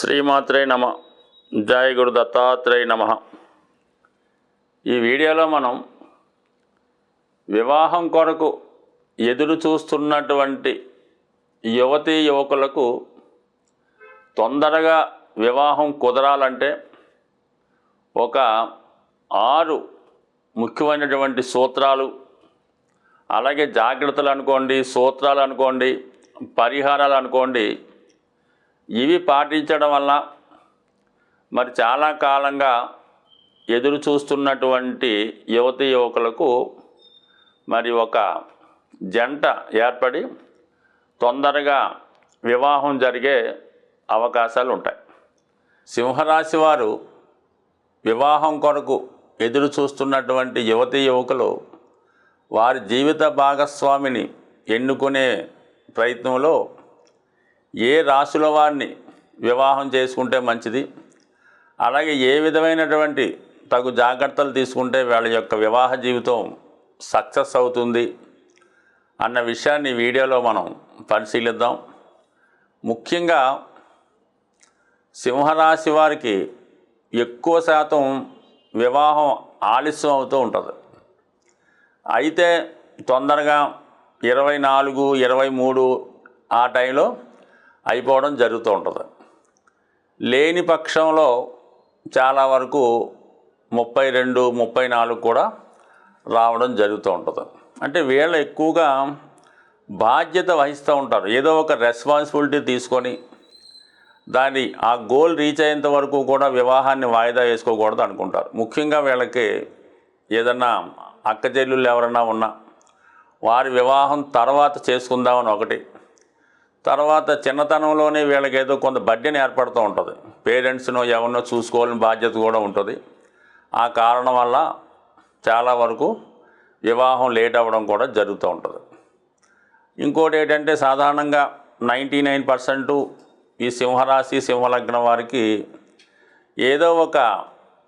శ్రీమాత్రే నమ. జయ గురు దత్తాత్రేయ నమ. ఈ వీడియోలో మనం వివాహం కొరకు ఎదురు చూస్తున్నటువంటి యువతీ యువకులకు తొందరగా వివాహం కుదరాలంటే ఒక 6 ముఖ్యమైనటువంటి సూత్రాలు, అలాగే జాగ్రత్తలు అనుకోండి, సూత్రాలు అనుకోండి, పరిహారాలు అనుకోండి, ఇవి పాటించడం వల్ల మరి చాలా కాలంగా ఎదురు చూస్తున్నటువంటి యువతీ యువకులకు మరి ఒక జంట ఏర్పడి తొందరగా వివాహం జరిగే అవకాశాలు ఉంటాయి. సింహరాశి వారు వివాహం కొరకు ఎదురు చూస్తున్నటువంటి యువతీ యువకులు వారి జీవిత భాగస్వామిని ఎన్నుకునే ప్రయత్నంలో ఏ రాశుల వారిని వివాహం చేసుకుంటే మంచిది, అలాగే ఏ విధమైనటువంటి తగు జాగ్రత్తలు తీసుకుంటే వాళ్ళ యొక్క వివాహ జీవితం సక్సెస్ అవుతుంది అన్న విషయాన్ని వీడియోలో మనం పరిశీలిద్దాం. ముఖ్యంగా సింహరాశి వారికి ఎక్కువ శాతం వివాహం ఆలస్యం అవుతూ ఉంటుంది. అయితే తొందరగా 24, 23 ఆ టైంలో అయిపోవడం జరుగుతూ ఉంటుంది. లేని పక్షంలో చాలా వరకు 32, 34 కూడా రావడం జరుగుతూ ఉంటుంది. అంటే వీళ్ళు ఎక్కువగా బాధ్యత వహిస్తూ ఉంటారు. ఏదో ఒక రెస్పాన్సిబిలిటీ తీసుకొని దాన్ని ఆ గోల్ రీచ్ అయ్యేంత వరకు కూడా వివాహాన్ని వాయిదా వేసుకోకూడదు అనుకుంటారు. ముఖ్యంగా వీళ్ళకి ఏదన్నా అక్క చెల్లెళ్ళు ఎవరైనా ఉన్నా వారి వివాహం తర్వాత చేసుకుందామని ఒకటి, తర్వాత చిన్నతనంలోనే వీళ్ళకి ఏదో కొంత బడ్డెని ఏర్పడుతూ ఉంటుంది. పేరెంట్స్నో ఎవరినో చూసుకోవాలని బాధ్యత కూడా ఉంటుంది. ఆ కారణం వల్ల చాలా వరకు వివాహం లేట్ అవ్వడం కూడా జరుగుతూ ఉంటుంది. ఇంకోటి ఏంటంటే సాధారణంగా 99% ఈ సింహరాశి సింహలగ్నం వారికి ఏదో ఒక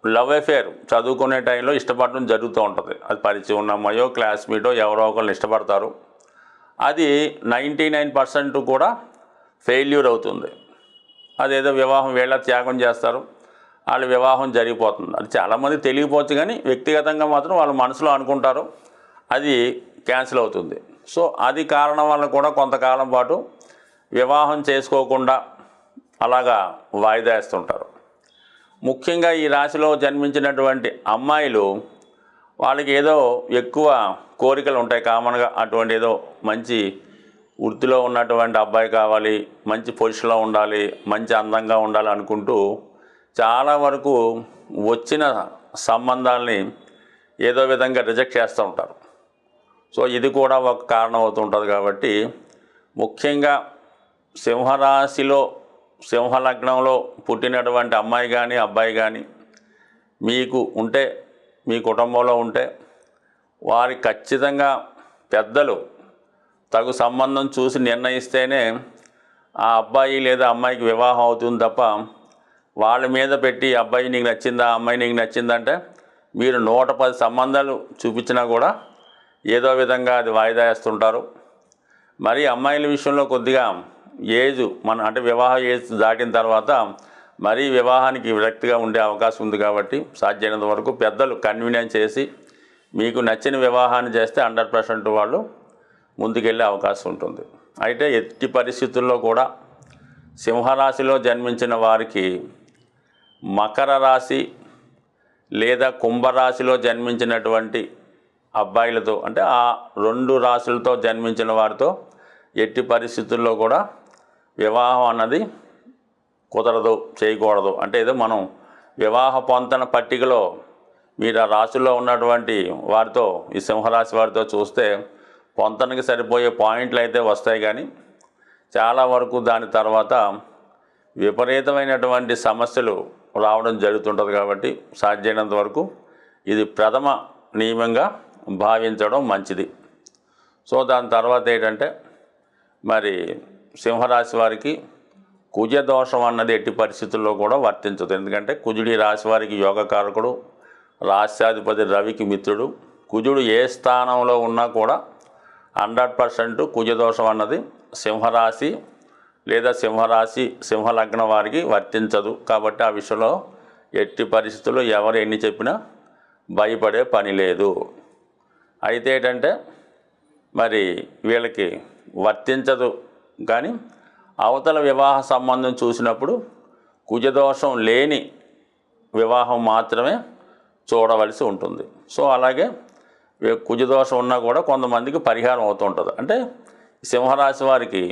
లవ్ అఫేర్ చదువుకునే టైంలో ఇష్టపడడం జరుగుతూ ఉంటుంది. అది పరిచయం ఉన్న అమ్మాయో క్లాస్మేటో ఎవరో ఒకరిని ఇష్టపడతారు. అది 99% కూడా ఫెయిల్యూర్ అవుతుంది. అదేదో వివాహం వీళ్ళ త్యాగం చేస్తారు, వాళ్ళ వివాహం జరిగిపోతుంది. అది చాలామంది తెలియపోవచ్చు, కానీ వ్యక్తిగతంగా మాత్రం వాళ్ళ మనసులో అనుకుంటారు, అది క్యాన్సిల్ అవుతుంది. సో అది కారణం వల్ల కూడా కొంతకాలం పాటు వివాహం చేసుకోకుండా అలాగా వాయిదా వేస్తుంటారు. ముఖ్యంగా ఈ రాశిలో జన్మించినటువంటి అమ్మాయిలు వాళ్ళకి ఏదో ఎక్కువ కోరికలు ఉంటాయి కామన్గా. అటువంటి ఏదో మంచి వృత్తిలో ఉన్నటువంటి అబ్బాయి కావాలి, మంచి పొజిషన్లో ఉండాలి, మంచి అందంగా ఉండాలి అనుకుంటూ చాలా వరకు వచ్చిన సంబంధాలని ఏదో విధంగా రిజెక్ట్ చేస్తూ ఉంటారు. సో ఇది కూడా ఒక కారణం అవుతుంటుంది. కాబట్టి ముఖ్యంగా సింహరాశిలో సింహలగ్నంలో పుట్టినటువంటి అమ్మాయి కానీ అబ్బాయి కానీ మీకు ఉంటే, మీ కుటుంబంలో ఉంటే వారి ఖచ్చితంగా పెద్దలు తగు సంబంధం చూసి నిర్ణయిస్తేనే ఆ అబ్బాయి లేదా అమ్మాయికి వివాహం అవుతుంది తప్ప వాళ్ళ మీద పెట్టి అబ్బాయి నీకు నచ్చిందా, అమ్మాయి నీకు నచ్చిందంటే మీరు 110 సంబంధాలు చూపించినా కూడా ఏదో విధంగా అది వాయిదా వేస్తుంటారు. మరి అమ్మాయిల విషయంలో కొద్దిగా ఏజ్ అంటే వివాహ ఏజ్ దాటిన తర్వాత మరీ వివాహానికి విరక్తిగా ఉండే అవకాశం ఉంది. కాబట్టి సాధ్యమైనంత వరకు పెద్దలు కన్వీనియన్స్ చేసి మీకు నచ్చిన వివాహాన్ని చేస్తే 100% వాళ్ళు ముందుకెళ్ళే అవకాశం ఉంటుంది. అయితే ఎట్టి పరిస్థితుల్లో కూడా సింహరాశిలో జన్మించిన వారికి మకర రాశి లేదా కుంభరాశిలో జన్మించినటువంటి అబ్బాయిలతో, అంటే ఆ 2 రాశులతో జన్మించిన వారితో ఎట్టి పరిస్థితుల్లో కూడా వివాహం అన్నది కుదరదు, చేయకూడదు. అంటే ఏదో మనం వివాహ పొంతన పట్టికలో మీరు ఆ రాశుల్లో ఉన్నటువంటి వారితో, ఈ సింహరాశి వారితో చూస్తే పొంతనకి సరిపోయే పాయింట్లు అయితే వస్తాయి, కానీ చాలా వరకు దాని తర్వాత విపరీతమైనటువంటి సమస్యలు రావడం జరుగుతుంటుంది. కాబట్టి సాధ్యమైనంత వరకు ఇది ప్రథమ నియమంగా భావించడం మంచిది. సో దాని తర్వాత ఏంటంటే మరి సింహరాశి వారికి కుజ దోషం అన్నది ఎట్టి పరిస్థితుల్లో కూడా వర్తించదు. ఎందుకంటే కుజుడి రాశి వారికి యోగకారకుడు, రాశ్యాధిపతి రవికి మిత్రుడు. కుజుడు ఏ స్థానంలో ఉన్నా కూడా 100% కుజదోషం అన్నది సింహరాశి లేదా సింహరాశి సింహలగ్నం వారికి వర్తించదు. కాబట్టి ఆ విషయంలో ఎట్టి పరిస్థితుల్లో ఎవరు ఎన్ని చెప్పినా భయపడే పని లేదు. అయితే ఏంటంటే మరి వీళ్ళకి వర్తించదు. కానీ అవతల వివాహ సంబంధం చూసినప్పుడు కుజదోషం లేని వివాహం మాత్రమే చూడవలసి ఉంటుంది. సో అలాగే కుజదోషం ఉన్నా కూడా కొంతమందికి పరిహారం అవుతూ ఉంటుంది. అంటే సింహరాశి వారికి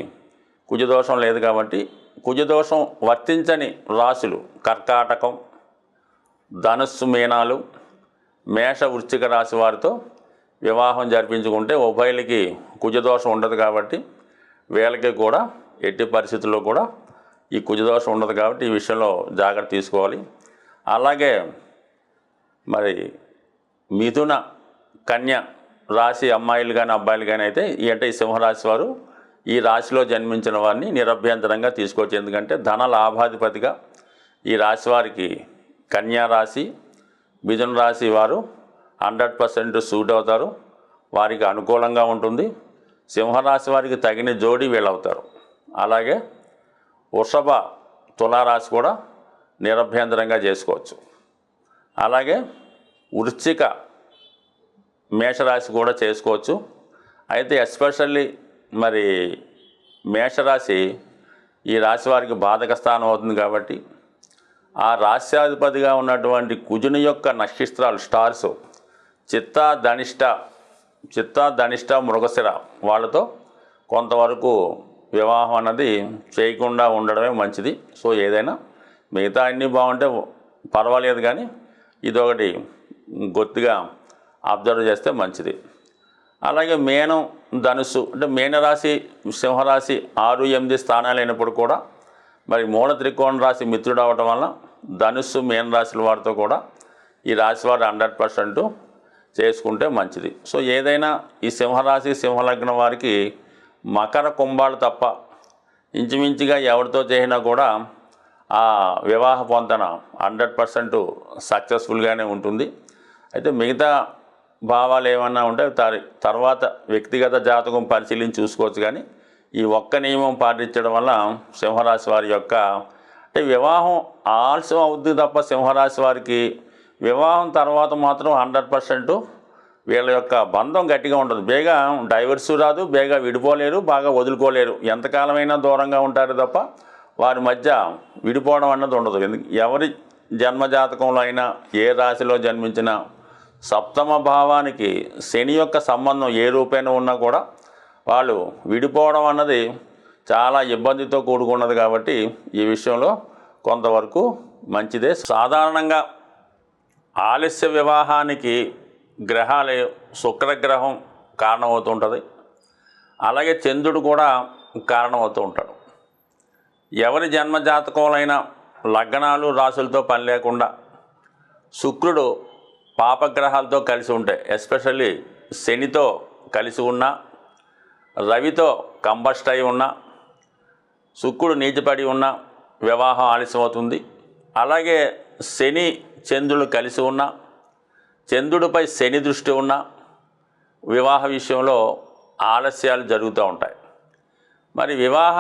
కుజదోషం లేదు కాబట్టి కుజదోషం వర్తించని రాశులు కర్కాటకం, ధనుస్సు, మీనాలు, మేష, వృశ్చిక రాశి వారితో వివాహం జరిపించుకుంటే ఉభయులకి కుజదోషం ఉండదు. కాబట్టి వీళ్ళకి కూడా ఎట్టి పరిస్థితుల్లో కూడా ఈ కుజదోషం ఉండదు. కాబట్టి ఈ విషయంలో జాగ్రత్త తీసుకోవాలి. అలాగే మరి మిథున, కన్య రాశి అమ్మాయిలు కానీ అబ్బాయిలు కానీ అయితే ఈ సింహరాశి వారు ఈ రాశిలో జన్మించిన వారిని నిరభ్యంతరంగా తీసుకోవచ్చు. ఎందుకంటే ధన లాభాధిపతిగా ఈ రాశి వారికి కన్యా రాశి, మిథున రాశి వారు 100% సూట్ అవుతారు. వారికి అనుకూలంగా ఉంటుంది. సింహరాశి వారికి తగిన జోడి వీళ్ళవుతారు. అలాగే వృషభ, తులారాశి కూడా నిరభ్యంతరంగా చేసుకోవచ్చు. అలాగే వృశ్చిక, మేషరాశి కూడా చేసుకోవచ్చు. అయితే ఎస్పెషల్లీ మరి మేషరాశి ఈ రాశి వారికి బాధక స్థానం అవుతుంది. కాబట్టి ఆ రాశ్యాధిపతిగా ఉన్నటువంటి కుజుని యొక్క నక్షత్రాలు స్టార్స్ చిత్త, ధనిష్ట, మృగశిర వాళ్ళతో కొంతవరకు వివాహం అన్నది చేయకుండా ఉండడమే మంచిది. సో ఏదైనా మిగతా అన్నీ బాగుంటే పర్వాలేదు, కానీ ఇదొకటి గొత్తిగా అబ్జర్వ్ చేస్తే మంచిది. అలాగే మేనం, ధనుస్సు అంటే మీనరాశి, సింహరాశి 6, 8 స్థానాలు అయినప్పుడు కూడా మరి మూల త్రికోణ రాశి మిత్రుడు అవటం వల్ల ధనుస్సు, మీనరాశుల వారితో కూడా ఈ రాశి వారు 100% చేసుకుంటే మంచిది. సో ఏదైనా ఈ సింహరాశి సింహలగ్నం వారికి మకర, కుంభాలు తప్ప ఇంచుమించుగా ఎవరితో చేసినా కూడా ఆ వివాహ పొంతన 100% సక్సెస్ఫుల్గానే ఉంటుంది. అయితే మిగతా భావాలు ఏమన్నా ఉంటే తర్వాత వ్యక్తిగత జాతకం పరిశీలించి చూసుకోవచ్చు. కానీ ఈ ఒక్క నియమం పాటించడం వల్ల సింహరాశి వారి యొక్క అంటే వివాహం ఆలస్యం అవుతుంది తప్ప సింహరాశి వారికి వివాహం తర్వాత మాత్రం 100% వీళ్ళ యొక్క బంధం గట్టిగా ఉంటుంది. బేగా డైవర్సు రాదు, బేగా విడిపోలేరు, బాగా వదులుకోలేరు. ఎంతకాలమైనా దూరంగా ఉంటారు తప్ప వారి మధ్య విడిపోవడం అన్నది ఉండదు. ఎవరి జన్మజాతకంలో అయినా ఏ రాశిలో జన్మించినా సప్తమ భావానికి శని యొక్క సంబంధం ఏ రూపేణ ఉన్నా కూడా వాళ్ళు విడిపోవడం అన్నది చాలా ఇబ్బందితో కూడుకున్నది. కాబట్టి ఈ విషయంలో కొంతవరకు మంచిదే. సాధారణంగా ఆలస్య వివాహానికి గ్రహాలు శుక్రగ్రహం కారణమవుతుంటుంది. అలాగే చంద్రుడు కూడా కారణమవుతూ ఉంటాడు. ఎవరి జన్మజాతకంలో లగ్నాలు రాశులతో పని లేకుండా శుక్రుడు పాపగ్రహాలతో కలిసి ఉంటాయి. ఎస్పెషల్లీ శనితో కలిసి ఉన్నా, రవితో కంబస్ట్ అయి ఉన్నా, శుక్రుడు నీచపడి ఉన్నా వివాహం ఆలస్యం అవుతుంది. అలాగే శని, చంద్రుడు కలిసి ఉన్నా, చంద్రుడిపై శని దృష్టి ఉన్నా వివాహ విషయంలో ఆలస్యాలు జరుగుతూ ఉంటాయి. మరి వివాహ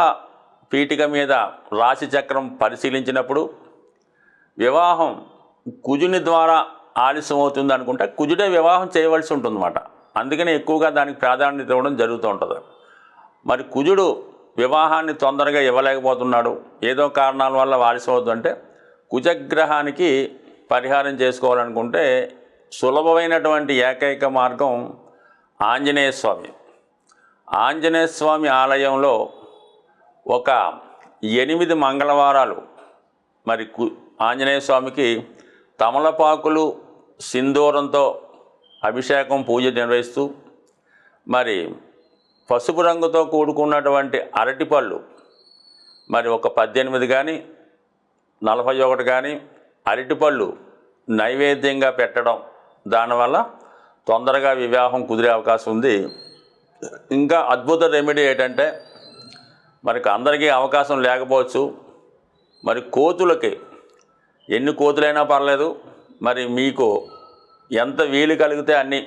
పీఠిక మీద రాశి చక్రం పరిశీలించినప్పుడు వివాహం కుజుని ద్వారా ఆలస్యం అవుతుంది అనుకుంటే కుజుడే వివాహం చేయవలసి ఉంటుందన్నమాట. అందుకనే ఎక్కువగా దానికి ప్రాధాన్యత ఇవ్వడం జరుగుతూ ఉంటుంది. మరి కుజుడు వివాహాన్ని తొందరగా ఇవ్వలేకపోతున్నాడు, ఏదో కారణాల వల్ల ఆలస్యం అవుతుందంటే కుజగ్రహానికి పరిహారం చేసుకోవాలనుకుంటే సులభమైనటువంటి ఏకైక మార్గం ఆంజనేయ స్వామి. ఆంజనేయ స్వామి ఆలయంలో ఒక 8 మంగళవారాలు మరి ఆంజనేయ స్వామికి తమలపాకులు, సింధూరంతో అభిషేకం, పూజ నిర్వహిస్తూ మరి పసుపు రంగుతో కూడుకున్నటువంటి అరటిపళ్ళు మరి ఒక 18 కానీ 41 కానీ అరటిపళ్ళు నైవేద్యంగా పెట్టడం, దానివల్ల తొందరగా వివాహం కుదిరే అవకాశం ఉంది. ఇంకా అద్భుత రెమెడీ ఏంటంటే మరి అందరికీ అవకాశం లేకపోవచ్చు, మరి కోతులకి ఎన్ని కోతులైనా పర్లేదు, మరి మీకు ఎంత వీలు కలిగితే అన్ని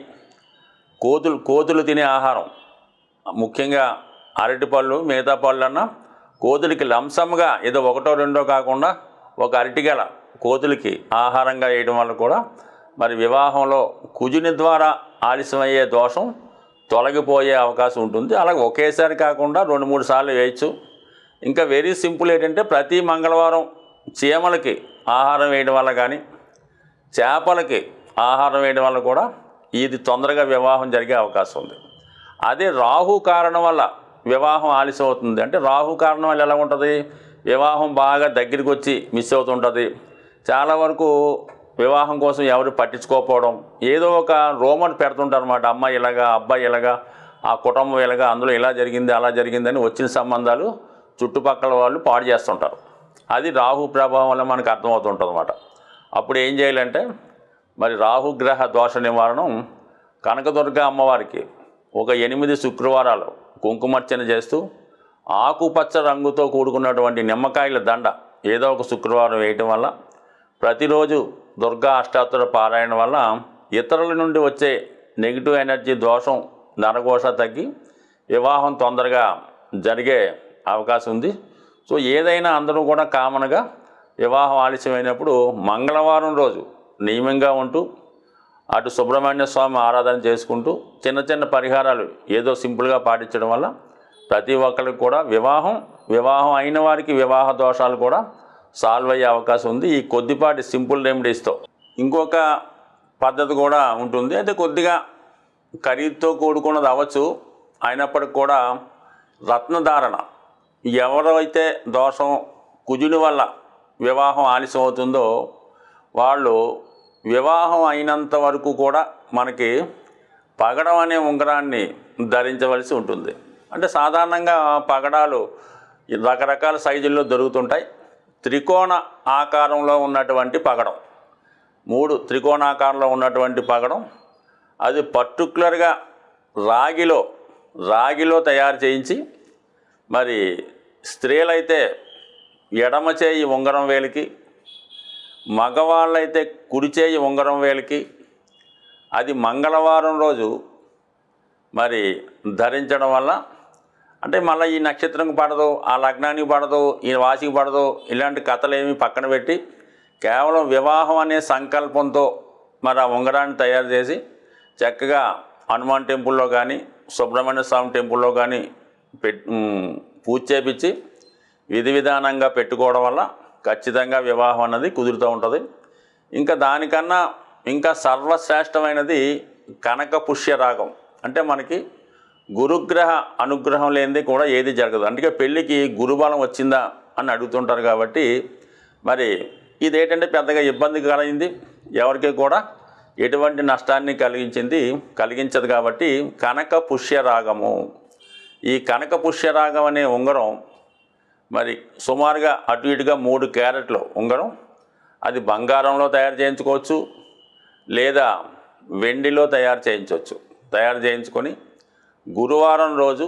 కోతులు తినే ఆహారం, ముఖ్యంగా అరటిపళ్ళు, మిగతా పళ్ళన్నా కోతులకి లంసంగా ఏదో ఒకటో రెండో కాకుండా ఒక అరటిగెల కోతులకి ఆహారంగా వేయడం వల్ల కూడా మరి వివాహంలో కుజుని ద్వారా ఆలస్యమయ్యే దోషం తొలగిపోయే అవకాశం ఉంటుంది. అలాగే ఒకేసారి కాకుండా 2-3 సార్లు వేయచ్చు. ఇంకా వెరీ సింపుల్ ఏంటంటే ప్రతి మంగళవారం చీమలకి ఆహారం వేయడం వల్ల కానీ చేపలకి ఆహారం వేయడం వల్ల కూడా ఇది తొందరగా వివాహం జరిగే అవకాశం ఉంది. అదే రాహు కారణం వల్ల వివాహం ఆలస్యం అవుతుంది. అంటే రాహు కారణం వల్ల ఎలా ఉంటుంది, వివాహం బాగా దగ్గరికి వచ్చి మిస్ అవుతుంటుంది. చాలా వరకు వివాహం కోసం ఎవరు పట్టించుకోకపోవడం, ఏదో ఒక రోమర్ పెడుతుంటారు అన్నమాట. అమ్మాయి ఇలాగా, అబ్బాయి ఇలాగా, ఆ కుటుంబం ఇలాగా, అందులో ఇలా జరిగింది అలా జరిగిందని వచ్చిన సంబంధాలు చుట్టుపక్కల వాళ్ళు పాడు చేస్తుంటారు. అది రాహు ప్రభావం వల్ల మనకు అర్థమవుతుంటుంది అన్నమాట. అప్పుడు ఏం చేయాలంటే మరి రాహుగ్రహ దోష నివారణం కనకదుర్గ అమ్మవారికి ఒక 8 శుక్రవారాలు కుంకుమార్చన చేస్తూ ఆకుపచ్చ రంగుతో కూడుకున్నటువంటి నిమ్మకాయల దండ ఏదో ఒక శుక్రవారం వేయటం వల్ల, ప్రతిరోజు దుర్గా అష్టాత్తర పారాయణ వల్ల ఇతరుల నుండి వచ్చే నెగిటివ్ ఎనర్జీ దోషం నరఘోష తగ్గి వివాహం తొందరగా జరిగే అవకాశం ఉంది. సో ఏదైనా అందరూ కూడా కామన్గా వివాహం ఆలస్యమైనప్పుడు మంగళవారం రోజు నియమంగా ఉంటూ అటు సుబ్రహ్మణ్య స్వామి ఆరాధన చేసుకుంటూ చిన్న చిన్న పరిహారాలు ఏదో సింపుల్గా పాటించడం వల్ల ప్రతి ఒక్కరికి కూడా వివాహం అయిన వారికి వివాహ దోషాలు కూడా సాల్వ్ అయ్యే అవకాశం ఉంది ఈ కొద్దిపాటి సింపుల్ రెమెడీస్తో. ఇంకొక పద్ధతి కూడా ఉంటుంది. అయితే కొద్దిగా ఖరీదుతో కూడుకున్నది అవ్వచ్చు, అయినప్పటికి కూడా రత్నధారణ, ఎవరైతే దోషం కుజుని వల్ల వివాహం ఆలస్యం అవుతుందో వాళ్ళు వివాహం అయినంత వరకు కూడా మనకి పగడం అనే ఉంగరాన్ని ధరించవలసి ఉంటుంది. అంటే సాధారణంగా పగడాలు రకరకాల సైజుల్లో దొరుకుతుంటాయి. త్రికోణ ఆకారంలో ఉన్నటువంటి పగడం, 3 త్రికోణాకారంలో ఉన్నటువంటి పగడం, అది పర్టికులర్గా రాగిలో తయారు చేయించి, మరి స్త్రీలైతే ఎడమ చేయి ఉంగరం వేలికి, మగవాళ్ళైతే కుడి చేయి ఉంగరం వేలికి, అది మంగళవారం రోజు మరి ధరించడం వల్ల, అంటే మళ్ళీ ఈ నక్షత్రంకి పడదు, ఆ లగ్నానికి పడదు, ఈ వాసికి పడదు, ఇలాంటి కథలేమి పక్కన పెట్టి కేవలం వివాహం అనే సంకల్పంతో మరి ఆ ఉంగరాన్ని తయారు చేసి చక్కగా హనుమాన్ టెంపుల్లో కానీ సుబ్రహ్మణ్య స్వామి టెంపుల్లో కానీ పూజ చేపించి విధి విధానంగా పెట్టుకోవడం వల్ల ఖచ్చితంగా వివాహం అన్నది కుదురుతూ ఉంటుంది. ఇంకా దానికన్నా ఇంకా సర్వశ్రేష్టమైనది కనక పుష్య రాగం. అంటే మనకి గురుగ్రహ అనుగ్రహం లేనిది కూడా ఏది జరగదు. అందుకే పెళ్ళికి గురుబలం వచ్చిందా అని అడుగుతుంటారు. కాబట్టి మరి ఇదేంటంటే పెద్దగా ఇబ్బంది కలిగింది, ఎవరికి కూడా ఎటువంటి నష్టాన్ని కలిగించదు. కాబట్టి కనక పుష్య రాగము, ఈ కనక పుష్య రాగం అనే ఉంగరం మరి సుమారుగా అటు ఇటుగా 3 క్యారెట్ల ఉంగరం, అది బంగారంలో తయారు చేయించుకోవచ్చు లేదా వెండిలో తయారు చేయించుకొని గురువారం రోజు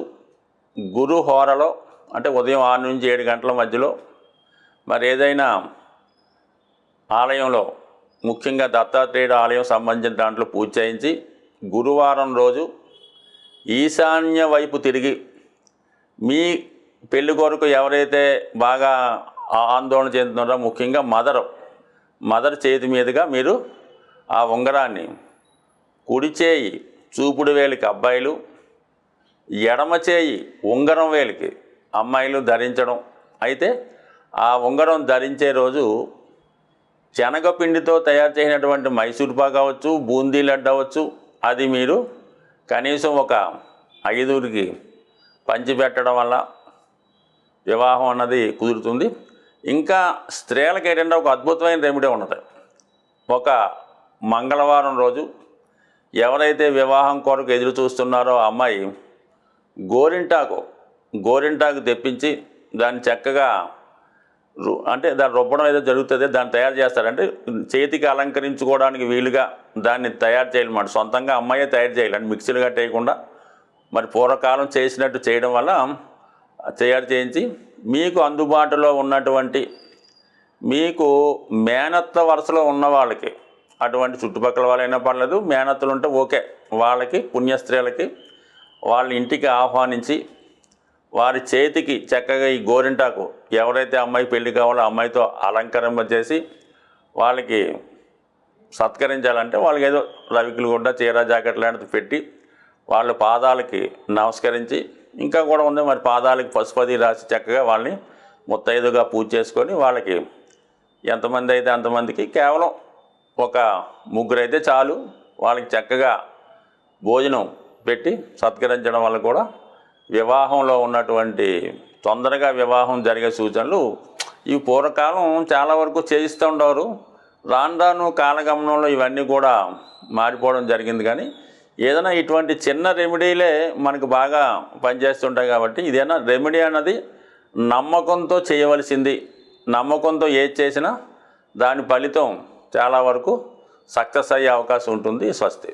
గురు హోరలో, అంటే ఉదయం 6 నుంచి 7 గంటల మధ్యలో మరి ఏదైనా ఆలయంలో, ముఖ్యంగా దత్తాత్రేయుడు ఆలయం సంబంధించిన దాంట్లో పూజ చేయించి గురువారం రోజు ఈశాన్య వైపు తిరిగి మీ పెళ్లి కొరకు ఎవరైతే బాగా ఆందోళన చెందుతున్నారో, ముఖ్యంగా మదర్ చేతి మీదుగా మీరు ఆ ఉంగరాన్ని కుడి చేయి చూపుడు వేలికి అబ్బాయిలు, ఎడమ చేయి ఉంగరం వేలికి అమ్మాయిలు ధరించడం. అయితే ఆ ఉంగరం ధరించే రోజు శనగపిండితో తయారు చేసినటువంటి మైసూర్ పాక్ అవ్వచ్చు, బూందీ లడ్డు అవ్వచ్చు, అది మీరు కనీసం ఒక 5కి పంచిపెట్టడం వల్ల వివాహం అన్నది కుదురుతుంది. ఇంకా స్త్రీలకు ఏంటంటే ఒక అద్భుతమైన రెమెడీ ఉన్నది. ఒక మంగళవారం రోజు ఎవరైతే వివాహం కొరకు ఎదురు చూస్తున్నారో ఆ అమ్మాయి గోరింటాకు తెప్పించి దాన్ని చక్కగా అంటే దాన్ని రుబ్బడం ఏదో జరుగుతుంది, దాన్ని తయారు చేస్తారంటే చేతికి అలంకరించుకోవడానికి వీలుగా దాన్ని తయారు చేయాలన్నమాట. సొంతంగా అమ్మాయే తయారు చేయాలి, అంటే మిక్సీలు కట్టేయకుండా మరి పూర్వకాలం చేసినట్టు చేయడం వల్ల తయారు చేయించి మీకు అందుబాటులో ఉన్నటువంటి, మీకు మేనత్త వరుసలో ఉన్న వాళ్ళకి, అటువంటి చుట్టుపక్కల వాళ్ళైనా పర్లేదు, మేనత్తలు ఉంటే ఓకే, వాళ్ళకి పుణ్యస్త్రీలకి వాళ్ళ ఇంటికి ఆహ్వానించి వారి చేతికి చక్కగా ఈ గోరింటాకు ఎవరైతే అమ్మాయి పెళ్లి కావాలో ఆ అమ్మాయితో అలంకరింపజేసి వాళ్ళకి సత్కరించాలంటే వాళ్ళకి ఏదో రవికులు గుడ్డ చీర జాకెట్ లాంటిది పెట్టి వాళ్ళ పాదాలకి నమస్కరించి, ఇంకా కూడా ఉంది మరి పాదాలకి పసుపది రాసి చక్కగా వాళ్ళని ముత్తైదుగా పూజ చేసుకొని వాళ్ళకి ఎంతమంది అయితే అంతమందికి కేవలం ఒక ముగ్గురైతే చాలు వాళ్ళకి చక్కగా భోజనం పెట్టి సత్కరించడం వల్ల కూడా వివాహంలో ఉన్నటువంటి తొందరగా వివాహం జరిగే సూచనలు ఈ పూర్వకాలం చాలా వరకు చేయిస్తూ ఉండేవారు. రాను రాను కాలగమనంలో ఇవన్నీ కూడా మారిపోవడం జరిగింది. కానీ ఏదైనా ఇటువంటి చిన్న రెమెడీలే మనకు బాగా పనిచేస్తుంటాయి. కాబట్టి ఇదేనా రెమెడీ అన్నది నమ్మకంతో చేయవలసింది. నమ్మకంతో ఏది చేసినా దాని ఫలితం చాలా వరకు సక్సెస్ అయ్యే అవకాశం ఉంటుంది. స్వస్తి.